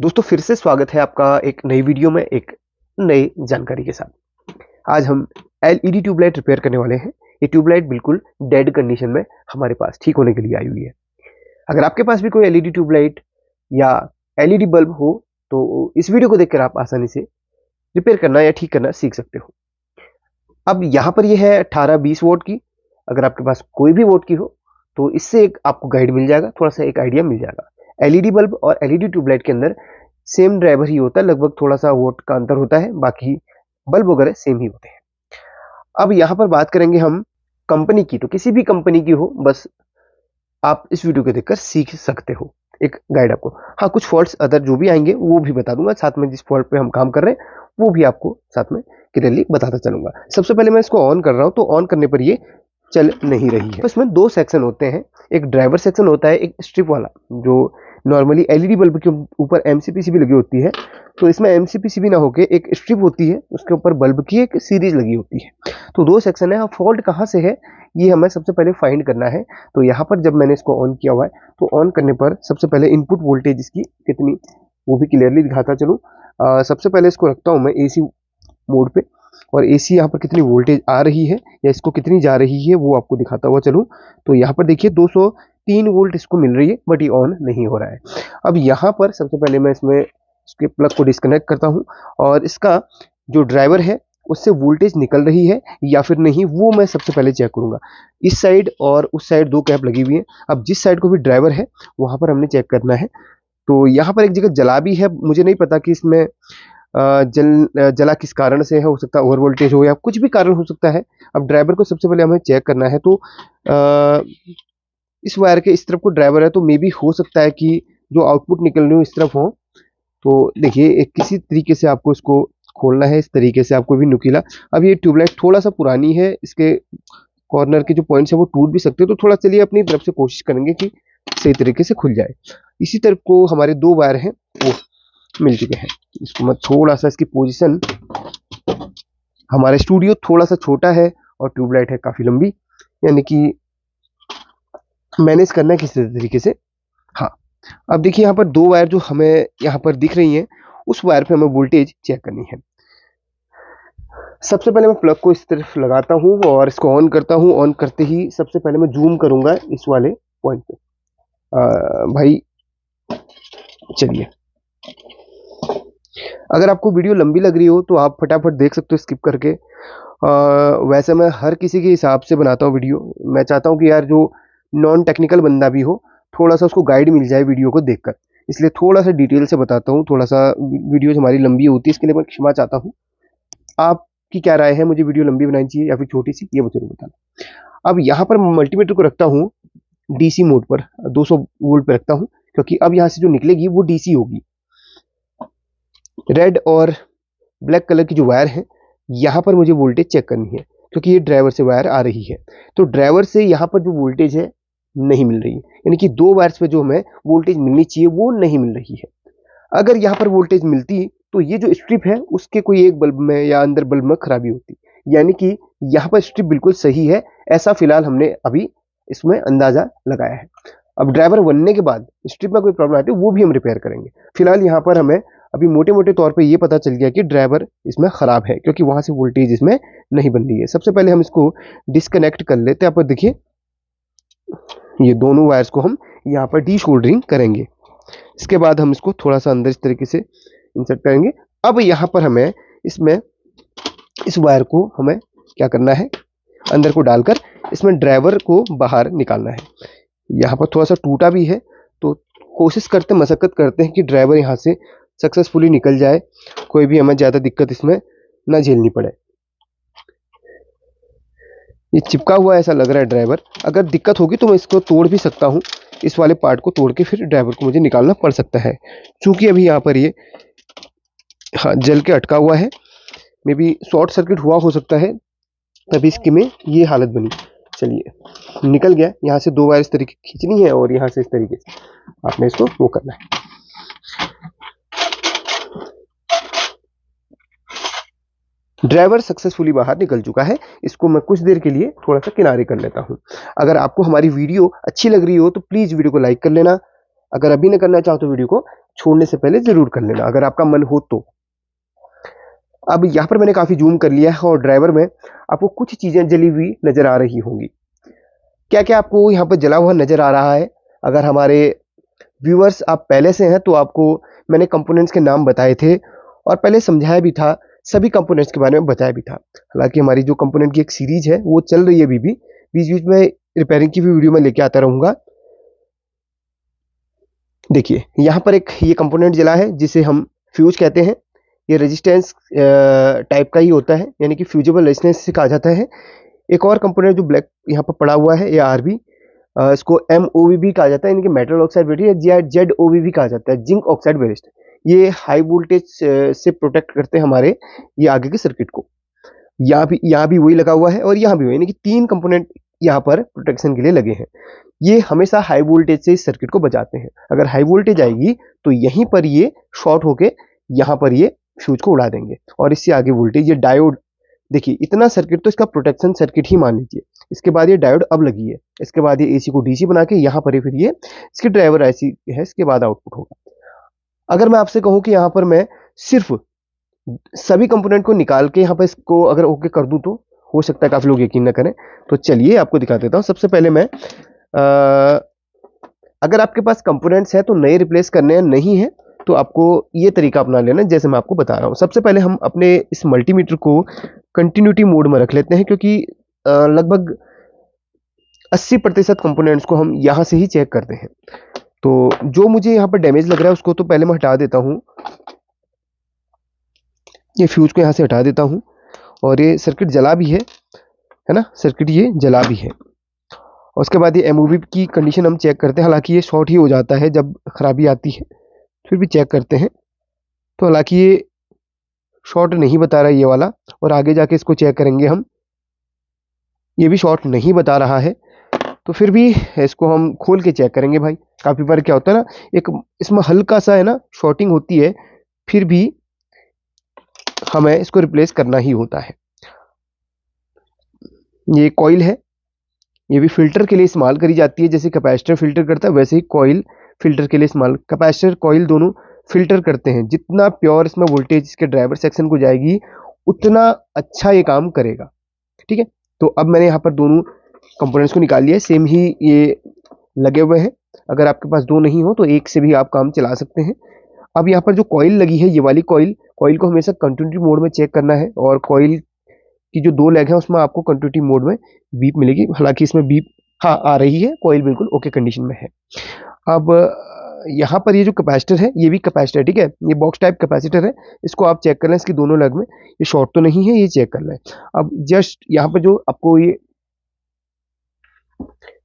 दोस्तों फिर से स्वागत है आपका एक नई वीडियो में एक नई जानकारी के साथ। आज हम एलईडी ट्यूबलाइट रिपेयर करने वाले हैं। ये ट्यूबलाइट बिल्कुल डेड कंडीशन में हमारे पास ठीक होने के लिए आई हुई है। अगर आपके पास भी कोई एलईडी ट्यूबलाइट या एलईडी बल्ब हो तो इस वीडियो को देखकर आप आसानी से रिपेयर करना या ठीक करना सीख सकते हो। अब यहाँ पर यह है 18-20 वोल्ट की। अगर आपके पास कोई भी वोल्ट की हो तो इससे एक आपको गाइड मिल जाएगा, थोड़ा सा एक आइडिया मिल जाएगा। एलईडी बल्ब और एलईडी ट्यूबलाइट के अंदर सेम ड्राइवर ही होता है, लगभग थोड़ा सा वोल्ट का अंतर होता है, बाकी बल्ब वगैरह सेम ही होते हैं। अब यहाँ पर बात करेंगे हम कंपनी की, तो किसी भी कंपनी की हो, बस आप इस वीडियो को देखकर सीख सकते हो, एक गाइड आपको। हाँ, कुछ फॉल्ट्स अदर जो भी आएंगे वो भी बता दूंगा, साथ में जिस फॉल्ट पे हम काम कर रहे हैं वो भी आपको साथ में क्लियरली बताता चलूंगा। सबसे पहले मैं इसको ऑन कर रहा हूँ, तो ऑन करने पर ये चल नहीं रही है। इसमें दो सेक्शन होते हैं, एक ड्राइवर सेक्शन होता है, एक स्ट्रिप वाला, जो नॉर्मली एलईडी बल्ब के ऊपर एमसीपीसीबी लगी होती है, तो इसमें एमसीपीसीबी ना होके एक स्ट्रिप होती है, उसके ऊपर बल्ब की एक सीरीज लगी होती है। तो दो सेक्शन है। फॉल्ट कहाँ से है ये हमें सबसे पहले फाइंड करना है। तो यहाँ पर जब मैंने इसको ऑन किया हुआ है, तो ऑन करने पर सबसे पहले इनपुट वोल्टेज इसकी कितनी वो भी क्लियरली दिखाता चलूँ। सबसे पहले इसको रखता हूँ मैं एसी मोड पे, और एसी यहाँ पर कितनी वोल्टेज आ रही है या इसको कितनी जा रही है वो आपको दिखाता हुआ चलूँ। तो यहाँ पर देखिए 203 वोल्ट इसको मिल रही है, बट ये ऑन नहीं हो रहा है। अब यहाँ पर सबसे पहले मैं इसके प्लग को डिस्कनेक्ट करता हूँ, और इसका जो ड्राइवर है उससे वोल्टेज निकल रही है या फिर नहीं, वो मैं सबसे पहले चेक करूंगा। इस साइड और उस साइड दो कैप लगी हुई है। अब जिस साइड को भी ड्राइवर है वहां पर हमने चेक करना है। तो यहाँ पर एक जगह जला भी है, मुझे नहीं पता कि इसमें जला किस कारण से है, हो सकता है ओवर वोल्टेज हो या कुछ भी कारण हो सकता है। अब ड्राइवर को सबसे पहले हमें चेक करना है। तो इस वायर के इस तरफ को ड्राइवर है, तो मे बी हो सकता है कि जो आउटपुट निकल रही हो इस तरफ हो। तो देखिए एक किसी तरीके से आपको इसको खोलना है, इस तरीके से आपको भी नुकीला। अब ये ट्यूबलाइट थोड़ा सा पुरानी है, इसके कॉर्नर के जो पॉइंट्स है वो टूट भी सकते हैं, तो थोड़ा चलिए अपनी तरफ से कोशिश करेंगे कि सही तरीके से खुल जाए। इसी तरफ को हमारे दो वायर हैं वो मिल चुके हैं। इसको मैं थोड़ा सा इसकी पोजीशन, हमारा स्टूडियो थोड़ा सा छोटा है और ट्यूबलाइट है काफी लंबी, यानी कि मैनेज करना है किसी तरीके से। हाँ, अब देखिए यहाँ पर दो वायर जो हमें यहाँ पर दिख रही हैं, उस वायर पे हमें वोल्टेज चेक करनी है। सबसे पहले मैं प्लग को इस तरफ लगाता हूँ और इसको ऑन करता हूँ। ऑन करते ही सबसे पहले मैं जूम करूंगा इस वाले पॉइंट पे। भाई चलिए, अगर आपको वीडियो लंबी लग रही हो तो आप फटाफट देख सकते हो स्किप करके। वैसे मैं हर किसी के हिसाब से बनाता हूँ वीडियो। मैं चाहता हूँ कि यार जो नॉन टेक्निकल बंदा भी हो, थोड़ा सा उसको गाइड मिल जाए वीडियो को देखकर, इसलिए थोड़ा सा डिटेल से बताता हूँ। थोड़ा सा वीडियो हमारी लंबी होती है, इसके लिए मैं क्षमा चाहता हूँ। आपकी क्या राय है, मुझे वीडियो लंबी बनानी चाहिए या फिर छोटी सी, ये मुझे बताना। अब यहाँ पर मल्टीमीटर को रखता हूँ डीसी मोड पर, 200 वोल्ट पर रखता हूँ, क्योंकि अब यहाँ से जो निकलेगी वो डीसी होगी। रेड और ब्लैक कलर की जो वायर है, यहाँ पर मुझे वोल्टेज चेक करनी है, क्योंकि ये ड्राइवर से वायर आ रही है। तो ड्राइवर से यहाँ पर जो वोल्टेज है नहीं मिल रही है, यानी कि दो वायर्स पे जो हमें वोल्टेज मिलनी चाहिए वो नहीं मिल रही है। अगर यहाँ पर वोल्टेज मिलती तो ये जो स्ट्रिप है उसके कोई एक बल्ब में या अंदर बल्ब में खराबी होती, यानी कि यहाँ पर स्ट्रिप बिल्कुल सही है, ऐसा फिलहाल हमने अभी इसमें अंदाजा लगाया है। अब ड्राइवर बनने के बाद स्ट्रिप में कोई प्रॉब्लम आती है वो भी हम रिपेयर करेंगे। फिलहाल यहाँ पर हमें अभी मोटे मोटे तौर पे ये पता चल गया कि ड्राइवर इसमें खराब है, क्योंकि वहां से वोल्टेज इसमें नहीं बन रही है। सबसे पहले हम इसको डिस्कनेक्ट कर लेते हैं। आप देखिए ये दोनों वायर्स को हम यहाँ पर डी सोल्डरिंग करेंगे। इसके बाद हम इसको थोड़ा सा अंदर इस तरीके से इंसर्ट करेंगे। अब यहाँ पर हमें इसमें इस वायर को हमें क्या करना है, अंदर को डालकर इसमें ड्राइवर को बाहर निकालना है। यहाँ पर थोड़ा सा टूटा भी है, तो कोशिश करते मशक्कत करते हैं कि ड्राइवर यहाँ से सक्सेसफुली निकल जाए, कोई भी हमें ज्यादा दिक्कत इसमें ना झेलनी पड़े। ये चिपका हुआ ऐसा लग रहा है ड्राइवर, अगर दिक्कत होगी तो मैं इसको तोड़ भी सकता हूँ, इस वाले पार्ट को तोड़ के फिर ड्राइवर को मुझे निकालना पड़ सकता है। क्योंकि अभी यहाँ पर ये हाँ जल के अटका हुआ है, मे बी शॉर्ट सर्किट हुआ हो सकता है, तभी इसकी में ये हालत बनी। चलिए निकल गया। यहाँ से दो वायर इस तरीके खींचनी है और यहाँ से इस तरीके से आपने इसको वो करना है। ड्राइवर सक्सेसफुली बाहर निकल चुका है। इसको मैं कुछ देर के लिए थोड़ा सा किनारे कर लेता हूं। अगर आपको हमारी वीडियो अच्छी लग रही हो तो प्लीज वीडियो को लाइक कर लेना। अगर अभी न करना चाहो तो वीडियो को छोड़ने से पहले ज़रूर कर लेना अगर आपका मन हो तो। अब यहाँ पर मैंने काफ़ी जूम कर लिया है और ड्राइवर में आपको कुछ चीज़ें जली हुई नज़र आ रही होंगी। क्या-क्या आपको यहाँ पर जला हुआ नज़र आ रहा है? अगर हमारे व्यूअर्स आप पहले से हैं तो आपको मैंने कंपोनेंट्स के नाम बताए थे और पहले समझाया भी था, सभी कंपोनेंट्स के बारे में बताया भी था। हालाँकि हमारी जो कंपोनेंट की एक सीरीज़ है वो चल रही है अभी भी, बीच-बीच में रिपेयरिंग की भी वीडियो मैं लेके आता रहूँगा। देखिए, यहाँ पर एक ये कंपोनेंट जला है जिसे हम फ्यूज़ कहते हैं। ये रेजिस्टेंस टाइप का ही होता है, यानी कि फ्यूजेबल रेजिस्टेंस से कहा जाता है। एक और कंपोनेंट जो ब्लैक यहाँ पर पड़ा हुआ है, ये आरबी, इसको एमओवीबी कहा जाता है, यानी कि मेटल ऑक्साइड बैरिस्ट या जेडओवीबी कहा जाता है, जिंक ऑक्साइड बैरिस्ट। ये हाई वोल्टेज से प्रोटेक्ट करते हैं हमारे ये आगे के सर्किट को। यहाँ भी वही लगा हुआ है और यहाँ भी वही, यानी कि 3 कंपोनेंट यहाँ पर प्रोटेक्शन के लिए लगे हैं। ये हमेशा हाई वोल्टेज से इस सर्किट को बचाते हैं। अगर हाई वोल्टेज आएगी तो यहीं पर ये शॉर्ट होके यहाँ पर ये फ्यूज को उड़ा देंगे और इससे आगे वोल्टेज, ये डायोड, देखिए इतना सर्किट तो इसका प्रोटेक्शन सर्किट ही मान लीजिए। इसके बाद ये डायोड अब लगी है, इसके बाद ये एसी को डीसी बना के यहाँ पर फिर ये इसकी ड्राइवर ऐसी है, इसके बाद आउटपुट होगा। अगर मैं आपसे कहूँ कि यहाँ पर मैं सिर्फ सभी कंपोनेंट को निकाल के यहाँ पर इसको अगर ओके कर दूं तो हो सकता है काफ़ी लोग यकीन न करें। तो चलिए आपको दिखा देता हूँ। सबसे पहले मैं अगर आपके पास कंपोनेंट्स हैं तो नए रिप्लेस करने हैं, नहीं है तो आपको ये तरीका अपना लेना जैसे मैं आपको बता रहा हूँ। सबसे पहले हम अपने इस मल्टीमीटर को कंटिन्यूटी मोड में रख लेते हैं, क्योंकि लगभग 80% कंपोनेंट्स को हम यहाँ से ही चेक करते हैं। तो जो मुझे यहाँ पर डैमेज लग रहा है उसको तो पहले मैं हटा देता हूँ। ये फ्यूज को यहाँ से हटा देता हूँ और ये सर्किट जला भी है ना, सर्किट ये जला भी है। और उसके बाद ये एमओवी की कंडीशन हम चेक करते हैं। हालांकि ये शॉर्ट ही हो जाता है जब खराबी आती है, फिर भी चेक करते हैं। तो हालांकि ये शॉर्ट नहीं बता रहा है ये वाला, और आगे जाके इसको चेक करेंगे हम, ये भी शॉर्ट नहीं बता रहा है। तो फिर भी इसको हम खोल के चेक करेंगे भाई। काफ़ी बार क्या होता है ना, एक इसमें हल्का सा है ना शॉर्टिंग होती है, फिर भी हमें इसको रिप्लेस करना ही होता है। ये कॉइल है, ये भी फिल्टर के लिए इस्तेमाल करी जाती है। जैसे कैपेसिटर फिल्टर करता है वैसे ही कॉइल फिल्टर के लिए इस्तेमाल, कैपेसिटर कॉइल दोनों फिल्टर करते हैं। जितना प्योर इसमें वोल्टेज इसके ड्राइवर सेक्शन को जाएगी उतना अच्छा ये काम करेगा। ठीक है, तो अब मैंने यहाँ पर दोनों कंपोनेंट्स को निकाल लिया है, सेम ही ये लगे हुए हैं। अगर आपके पास दो नहीं हो तो एक से भी आप काम चला सकते हैं। अब यहाँ पर जो कॉइल लगी है, ये वाली कॉइल को हमेशा कंटिन्यूटी मोड में चेक करना है, और कॉइल की जो 2 लेग है उसमें आपको कंटिन्यूटी मोड में बीप मिलेगी। हालांकि इसमें बीप हाँ आ रही है, कॉइल बिल्कुल ओके कंडीशन में है। अब यहाँ पर ये जो कैपेसिटर है ये भी कैपेसिटर, ठीक है, ये बॉक्स टाइप कैपेसिटर है। इसको आप चेक कर लें, इसकी दोनों लेग में ये शॉर्ट तो नहीं है, ये चेक कर लें। अब जस्ट यहाँ पर जो आपको ये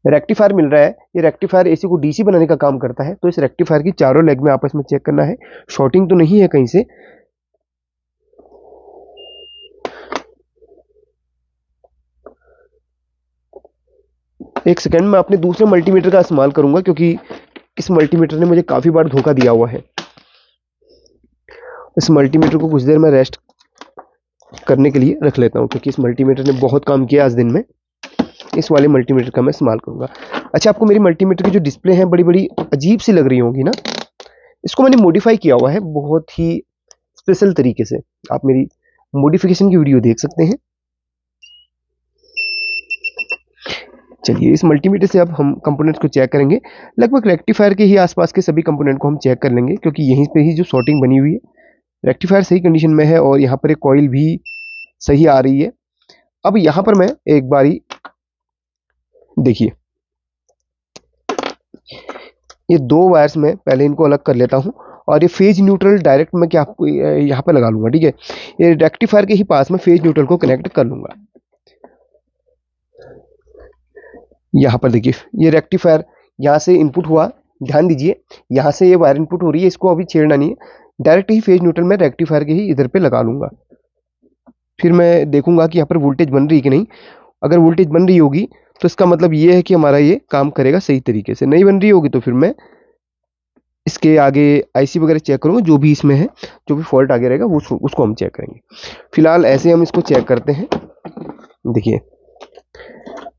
रेक्टिफायर मिल रहा है, ये रेक्टिफायर एसी को डीसी बनाने का काम करता है। तो इस रेक्टिफायर की चारों लेग में आपस में चेक करना है, शॉर्टिंग तो नहीं है कहीं से। एक सेकंड, मैं अपने दूसरे मल्टीमीटर का इस्तेमाल करूंगा क्योंकि इस मल्टीमीटर ने मुझे काफी बार धोखा दिया हुआ है। इस मल्टीमीटर को कुछ देर में रेस्ट करने के लिए रख लेता हूं, क्योंकि इस मल्टीमीटर ने बहुत काम किया आज दिन में। इस वाले मल्टीमीटर का मैं इस्तेमाल करूंगा। अच्छा, आपको मेरी मल्टीमीटर की जो डिस्प्ले है बड़ी बड़ी अजीब सी लग रही होगी ना, इसको मैंने मॉडिफाई किया हुआ है बहुत ही स्पेशल तरीके से। आप मेरी मॉडिफिकेशन की वीडियो देख सकते हैं। चलिए, इस मल्टीमीटर से अब हम कंपोनेंट्स को चेक करेंगे। लगभग रेक्टिफायर के ही आसपास के सभी कंपोनेंट को हम चेक कर लेंगे, क्योंकि यहीं पे ही जो शॉर्टिंग बनी हुई है। रेक्टिफायर सही कंडीशन में है और यहाँ पर एक कॉइल भी सही आ रही है। अब यहाँ पर मैं एक बारी देखिए, ये 2 वायर्स में पहले इनको अलग कर लेता हूँ और ये फेज न्यूट्रल डायरेक्ट मैं क्या आपको यहाँ पर लगा लूंगा। ठीक है, ये रेक्टिफायर के ही पास में फेज न्यूट्रल को कनेक्ट कर लूंगा। यहाँ पर देखिए, ये रेक्टिफायर यहाँ से इनपुट हुआ, ध्यान दीजिए यहाँ से ये वायर इनपुट हो रही है, इसको अभी छेड़ना नहीं है, डायरेक्ट ही फेज न्यूट्रल में रेक्टिफायर के ही इधर पे लगा लूंगा। फिर मैं देखूंगा कि यहाँ पर वोल्टेज बन रही है कि नहीं। अगर वोल्टेज बन रही होगी तो इसका मतलब ये है कि हमारा ये काम करेगा सही तरीके से। नहीं बन रही होगी तो फिर मैं इसके आगे आईसी वगैरह चेक करूंगा, जो भी इसमें है, जो भी फॉल्ट आगे रहेगा वो उसको हम चेक करेंगे। फिलहाल ऐसे हम इसको चेक करते हैं। देखिए,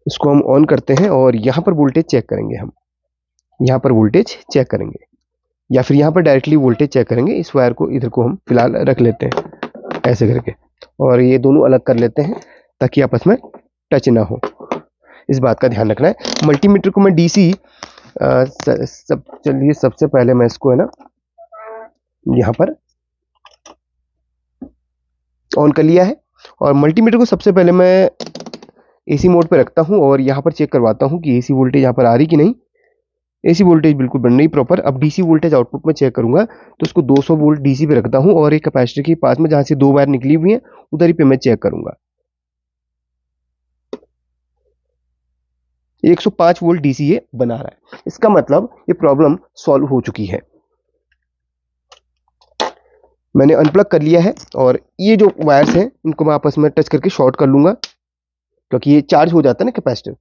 इसको हम ऑन करते हैं और यहाँ पर वोल्टेज चेक करेंगे। हम यहाँ पर वोल्टेज चेक करेंगे। या फिर यहाँ पर डायरेक्टली वोल्टेज चेक करेंगे। इस वायर को इधर को हम फिलहाल रख लेते हैं ऐसे करके, और ये दोनों अलग कर लेते हैं ताकि आपस में टच ना हो, इस बात का ध्यान रखना है। मल्टीमीटर को मैं डीसी चलिए सबसे पहले मैं इसको है ना यहाँ पर ऑन कर लिया है, और मल्टीमीटर को सबसे पहले मैं एसी मोड पे रखता हूँ और यहाँ पर चेक करवाता हूँ कि एसी वोल्टेज यहाँ पर आ रही कि नहीं। एसी वोल्टेज बिल्कुल बन रही प्रॉपर। अब डीसी वोल्टेज आउटपुट में चेक करूंगा तो उसको 200 वोल्ट डीसी पे रखता हूँ, और एक कैपेसिटर के पास में जहां से 2 वायर निकली हुई हैं उधर ही पे मैं चेक करूंगा। 105 वोल्ट डीसी ये बना रहा है, इसका मतलब ये प्रॉब्लम सॉल्व हो चुकी है। मैंने अनप्लग कर लिया है, और ये जो वायर्स हैं इनको मैं आपस में टच करके शॉर्ट कर लूंगा, क्योंकि ये चार्ज हो जाता है ना कैपेसिटर,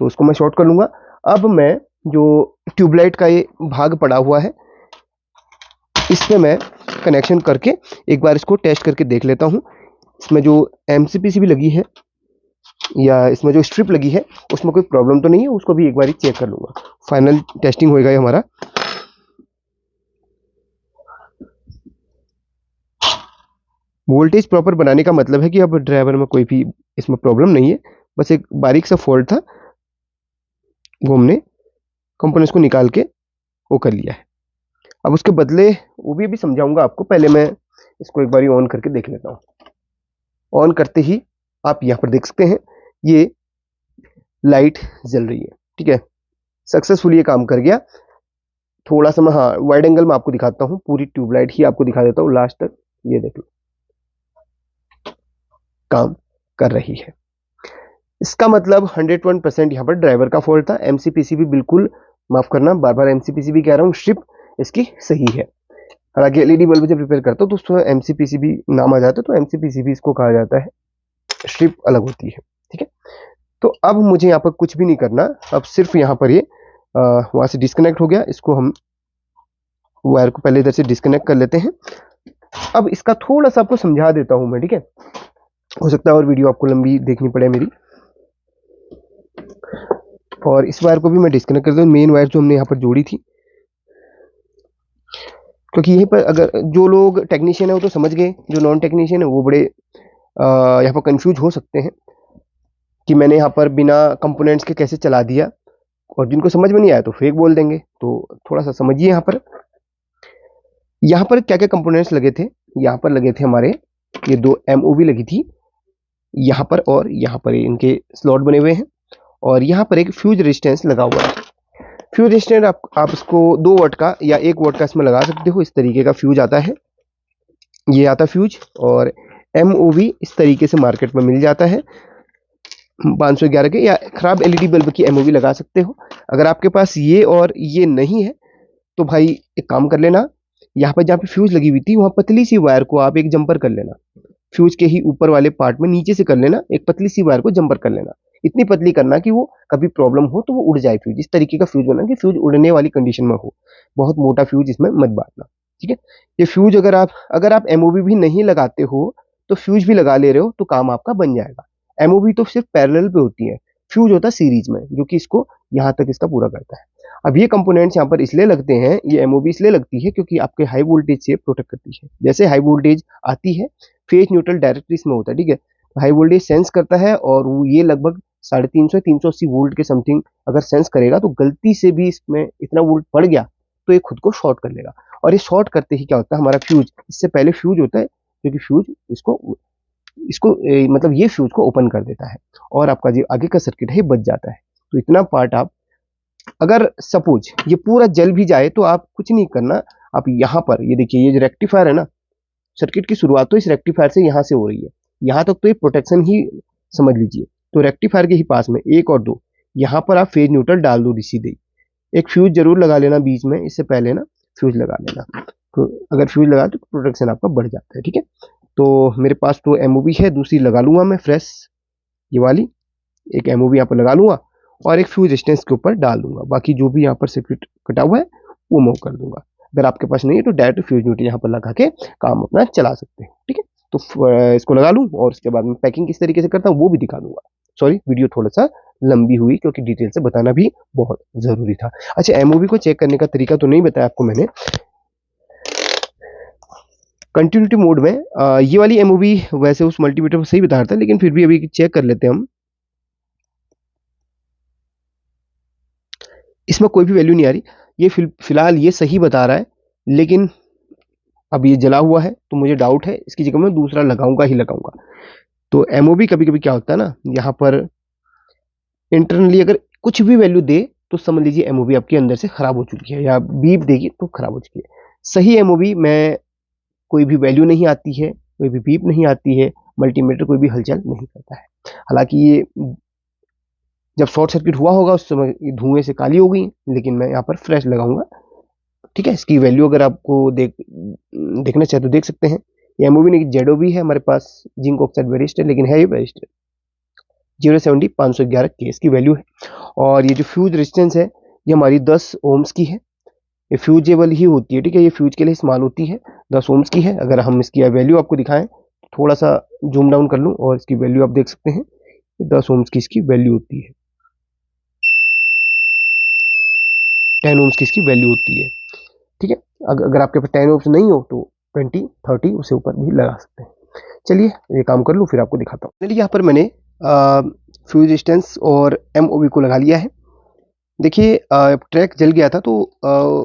तो उसको मैं शॉर्ट कर लूंगा। अब मैं जो ट्यूबलाइट का ये भाग पड़ा हुआ है इसमें मैं कनेक्शन करके एक बार इसको टेस्ट करके देख लेता हूँ। इसमें जो एमसीपीसी भी लगी है या इसमें जो स्ट्रिप लगी है उसमें कोई प्रॉब्लम तो नहीं है, उसको भी एक बार चेक कर लूंगा। फाइनल टेस्टिंग होएगा ये हमारा। वोल्टेज प्रॉपर बनाने का मतलब है कि अब ड्राइवर में कोई भी इसमें प्रॉब्लम नहीं है, बस एक बारीक सा फॉल्ट था, वो हमने कंपोनेंट्स को निकाल के वो कर लिया है। अब उसके बदले वो भी अभी समझाऊंगा आपको, पहले मैं इसको एक बार ऑन करके देख लेता हूँ। ऑन करते ही आप यहाँ पर देख सकते हैं ये लाइट जल रही है, ठीक है, सक्सेसफुली ये काम कर गया। थोड़ा सा मैं हाँ वाइड एंगल में आपको दिखाता हूँ, पूरी ट्यूबलाइट ही आपको दिखा देता हूँ लास्ट तक। ये देख लो काम कर रही है, इसका मतलब 101% यहाँ पर ड्राइवर का फॉल्ट था। एमसीपीसी भी बिल्कुल, माफ करना बार बार एमसीपीसी भी कह रहा हूँ, स्ट्रिप इसकी सही है। हालांकि एलईडी बल्ब जब रिपेयर करता हूँ तो उसमें एमसीपीसी भी नाम आ जाता है, तो एमसीपीसी भी इसको कहा जाता है, स्ट्रिप अलग होती है, ठीक है। तो अब मुझे यहाँ पर कुछ भी नहीं करना, अब सिर्फ यहाँ पर ये वहां से डिस्कनेक्ट हो गया। इसको हम वायर को पहले इधर से डिस्कनेक्ट कर लेते हैं। अब इसका थोड़ा सा आपको समझा देता हूं मैं, ठीक है, हो सकता है और वीडियो आपको लंबी देखनी पड़े मेरी। और इस वायर को भी मैं डिस्कनेक्ट कर दूं, मेन वायर जो हमने यहाँ पर जोड़ी थी, क्योंकि यहीं पर अगर जो लोग टेक्नीशियन है वो तो समझ गए, जो नॉन टेक्नीशियन है वो बड़े यहाँ पर कंफ्यूज हो सकते हैं कि मैंने यहाँ पर बिना कंपोनेंट्स के कैसे चला दिया, और जिनको समझ में नहीं आया तो फेक बोल देंगे। तो थोड़ा सा समझिए यहाँ पर क्या क्या कंपोनेंट्स लगे थे। यहाँ पर लगे थे हमारे ये 2 एमओवी लगी थी यहाँ पर, और यहाँ पर इनके स्लॉट बने हुए हैं, और यहाँ पर एक फ्यूज रेजिस्टेंस लगा हुआ है। फ्यूज रेजिस्टेंस आप इसको 2 वाट का या 1 वाट का इसमें लगा सकते हो। इस तरीके का फ्यूज आता है, ये आता फ्यूज, और एमओवी इस तरीके से मार्केट में मिल जाता है 511 के, या खराब एलईडी बल्ब की एमओवी लगा सकते हो। अगर आपके पास ये और ये नहीं है तो भाई एक काम कर लेना, यहाँ पर जहाँ पे फ्यूज लगी हुई थी वहां पतली सी वायर को आप एक जंपर कर लेना, फ्यूज के ही ऊपर वाले पार्ट में नीचे से कर लेना, एक पतली सी वायर को जंपर कर लेना। इतनी पतली करना कि वो कभी प्रॉब्लम हो तो वो उड़ जाए फ्यूज। इस तरीके का फ्यूज बना कि फ्यूज उड़ने वाली कंडीशन में हो, बहुत मोटा फ्यूज इसमें मत बांटना, ठीक है। ये फ्यूज अगर आप एमओवी भी नहीं लगाते हो तो फ्यूज भी लगा ले रहे हो तो काम आपका बन जाएगा। एमओवी तो सिर्फ पैरेलल पे होती है, फ्यूज होता है सीरीज में, जो कि इसको यहाँ तक इसका पूरा करता है। अब ये कंपोनेंट्स यहाँ पर इसलिए लगते हैं, ये एमओवी इसलिए लगती है क्योंकि आपके हाई वोल्टेज से प्रोटेक्ट करती है। जैसे हाई वोल्टेज आती है, फेज न्यूट्रल डायरेक्टली इसमें होता है, ठीक है। हाई वोल्टेज सेंस करता है, और वो ये लगभग 350 380 वोल्ट के समथिंग अगर सेंस करेगा तो गलती से भी इसमें इतना वोल्ट पड़ गया तो ये खुद को शॉर्ट कर लेगा। और ये शॉर्ट करते ही क्या होता है, हमारा फ्यूज, इससे पहले फ्यूज होता है क्योंकि फ्यूज इसको इसको मतलब ये फ्यूज को ओपन कर देता है, और आपका जो आगे का सर्किट है बच जाता है। तो इतना पार्ट आप, अगर सपोज ये पूरा जल भी जाए तो आप कुछ नहीं करना, आप यहाँ पर ये देखिए, ये जो रेक्टिफायर है ना, सर्किट की शुरुआत तो इस रेक्टिफायर से यहाँ से हो रही है, यहाँ तक तो ये प्रोटेक्शन ही समझ लीजिए। तो रेक्टिफायर के ही पास में 1 और 2 यहाँ पर आप फेज न्यूट्रल डाल दो सीधे। एक फ्यूज जरूर लगा लेना बीच में, इससे पहले ना फ्यूज लगा लेना, तो अगर फ्यूज लगा तो प्रोटेक्शन आपका बढ़ जाता है, ठीक है। तो मेरे पास तो एमओवी है, दूसरी लगा लूंगा मैं फ्रेश, ये वाली एक एमओवी यहाँ पर लगा लूंगा और एक फ्यूज रेजिस्टेंस के ऊपर डाल दूंगा। बाकी जो भी यहाँ पर सर्किट कटा हुआ है वो मूव कर दूंगा। अगर आपके पास नहीं है तो डायरेक्ट फ्यूज न्यूट्रल यहाँ पर लगा के काम अपना चला सकते हैं, ठीक है। तो इसको लगा लूँ और उसके बाद में पैकिंग किस तरीके से करता हूँ वो भी दिखा दूंगा। सॉरी, वीडियो थोड़ा सा लंबी हुई क्योंकि डिटेल से बताना भी बहुत जरूरी था। अच्छा, एमओवी को चेक करने का तरीका तो नहीं बताया आपको मैंने। कंटिन्यूटी मोड में ये वाली एमओवी वैसे उस मल्टीमीटर में सही बता रहा था, लेकिन फिर भी अभी चेक कर लेते हैं हम। इसमें कोई भी वैल्यू नहीं आ रही, ये फिलहाल ये सही बता रहा है, लेकिन अब ये जला हुआ है तो मुझे डाउट है, इसकी जगह मैं दूसरा लगाऊंगा ही लगाऊंगा। तो एमओवी कभी कभी क्या होता है ना, यहाँ पर इंटरनली अगर कुछ भी वैल्यू दे तो समझ लीजिए एमओवी आपके अंदर से खराब हो चुकी है, या बीप देगी तो खराब हो चुकी है। सही एमओवी में कोई भी वैल्यू नहीं आती है, कोई भी बीप नहीं आती है, मल्टीमीटर कोई भी हलचल नहीं करता है। हालांकि ये जब शॉर्ट सर्किट हुआ होगा उस समय ये धुएं से काली हो गई, लेकिन मैं यहाँ पर फ्रेश लगाऊंगा। ठीक है, इसकी वैल्यू अगर आपको देखना चाहे तो देख सकते हैं। एमओवी नहीं, जेडओवी है हमारे पास, जिंक ऑक्साइड वेरिस्टर, लेकिन है ये वेरिस्टर 070 511 के इसकी वैल्यू है। और ये जो फ्यूज रेजिस्टेंस है ये हमारी 10 ओम्स की है, ये फ्यूजेबल ही होती है। ठीक है, ये फ्यूज के लिए इस्तेमाल होती है, 10 ओम्स की है। अगर हम इसकी वैल्यू आपको दिखाएं, थोड़ा सा जूम डाउन कर लूं और इसकी वैल्यू आप देख सकते हैं, 10 ओम्स की इसकी वैल्यू होती है, 10 ओम्स की इसकी वैल्यू होती है। ठीक है, अगर आपके पास 10 ओम्स नहीं हो तो 20 30 उससे ऊपर भी लगा सकते हैं। चलिए ये काम कर लूँ फिर आपको दिखाता हूँ। यहाँ पर मैंने फ्यूज रेजिस्टेंस और एमओवी को लगा लिया है। देखिए ट्रैक जल गया था तो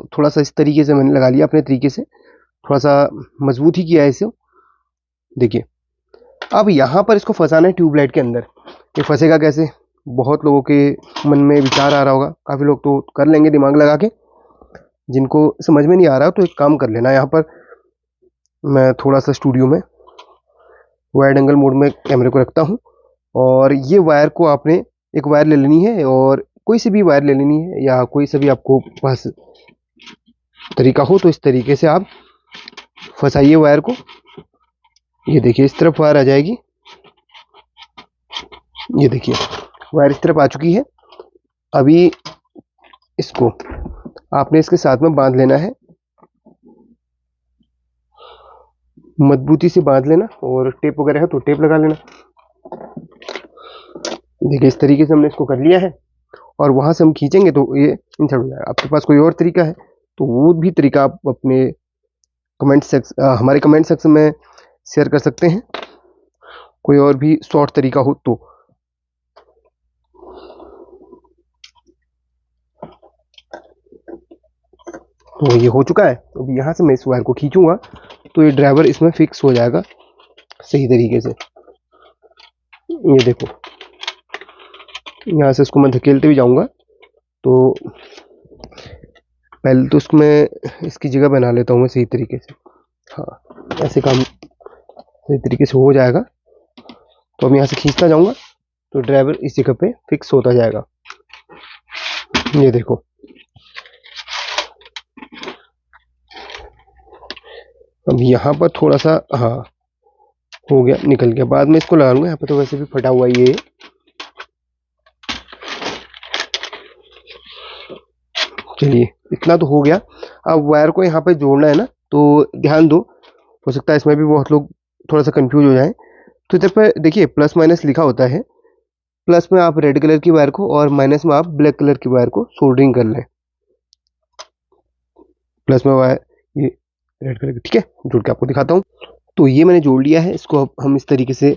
थोड़ा सा इस तरीके से मैंने लगा लिया, अपने तरीके से थोड़ा सा मजबूत ही किया है इसे। देखिए अब यहाँ पर इसको फंसाना है ट्यूबलाइट के अंदर। ये फंसेगा कैसे, बहुत लोगों के मन में विचार आ रहा होगा, काफ़ी लोग तो कर लेंगे दिमाग लगा के। जिनको समझ में नहीं आ रहा तो एक काम कर लेना, यहाँ पर मैं थोड़ा सा स्टूडियो में वाइड एंगल मोड में कैमरे को रखता हूँ, और ये वायर को आपने एक वायर ले लेनी है, और कोई सी भी वायर ले लेनी है, या कोई सा भी आपको पास तरीका हो तो इस तरीके से आप फंसाइए वायर को। ये देखिए इस तरफ वायर आ जाएगी, ये देखिए वायर इस तरफ आ चुकी है। अभी इसको आपने इसके साथ में बांध लेना है, मजबूती से बांध लेना, और टेप वगैरह है तो टेप लगा लेना। देखिए इस तरीके से हमने इसको कर लिया है, और वहां से हम खींचेंगे तो ये इंसर्ट हो जाएगा। आपके पास कोई और तरीका है तो वो भी तरीका आप अपने हमारे कमेंट सेक्शन में शेयर कर सकते हैं, कोई और भी शॉर्ट तरीका हो तो। ये हो चुका है, तो अब यहाँ से मैं इस वायर को खींचूंगा तो ये ड्राइवर इसमें फिक्स हो जाएगा सही तरीके से। ये देखो यहाँ से इसको मैं धकेलते भी जाऊंगा, तो पहले तो इसको मैं इसकी जगह बना लेता हूँ मैं सही तरीके से। हाँ, ऐसे काम सही तरीके से हो जाएगा। तो अब यहाँ से खींचता जाऊंगा तो ड्राइवर इस जगह पे फिक्स होता जाएगा। ये देखो अब यहाँ पर थोड़ा सा, हाँ हो गया, निकल गया। बाद में इसको लगा लूंगा, यहाँ पे तो वैसे भी फटा हुआ ही है। चलिए इतना तो हो गया। अब वायर को यहाँ पे जोड़ना है ना, तो ध्यान दो, हो सकता है इसमें भी बहुत लोग थोड़ा सा कंफ्यूज हो जाएं। तो इधर पर देखिए प्लस माइनस लिखा होता है, प्लस में आप रेड कलर की वायर को और माइनस में आप ब्लैक कलर की वायर को सोल्डरिंग कर लें। प्लस में वायर ये रेड कलर की, ठीक है, जोड़ के आपको दिखाता हूँ। तो ये मैंने जोड़ लिया है, इसको अब हम इस तरीके से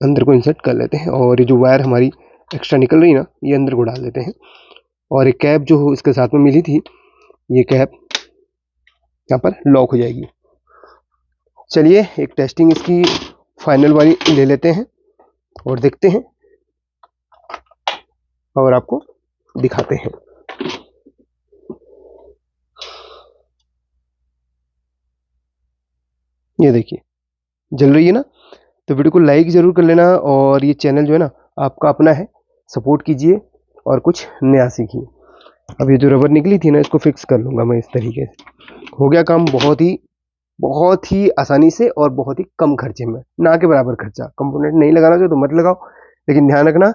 अंदर को इंसर्ट कर लेते हैं, और ये जो वायर हमारी एक्स्ट्रा निकल रही ना ये अंदर को डाल देते हैं। और एक कैप जो इसके साथ में मिली थी, ये कैप यहाँ पर लॉक हो जाएगी। चलिए एक टेस्टिंग इसकी फाइनल वाली ले लेते हैं और देखते हैं और आपको दिखाते हैं। ये देखिए जल रही है ना। तो वीडियो को लाइक ज़रूर कर लेना, और ये चैनल जो है ना आपका अपना है, सपोर्ट कीजिए और कुछ नया सीखिए। अब ये जो रबर निकली थी ना इसको फिक्स कर लूँगा मैं इस तरीके से। हो गया काम बहुत ही आसानी से और बहुत ही कम खर्चे में, ना के बराबर खर्चा। कंपोनेंट नहीं लगाना चाहिए तो मत लगाओ, लेकिन ध्यान रखना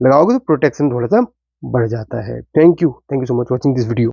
लगाओगे तो प्रोटेक्शन थोड़ा सा बढ़ जाता है। Thank you so much watching this video.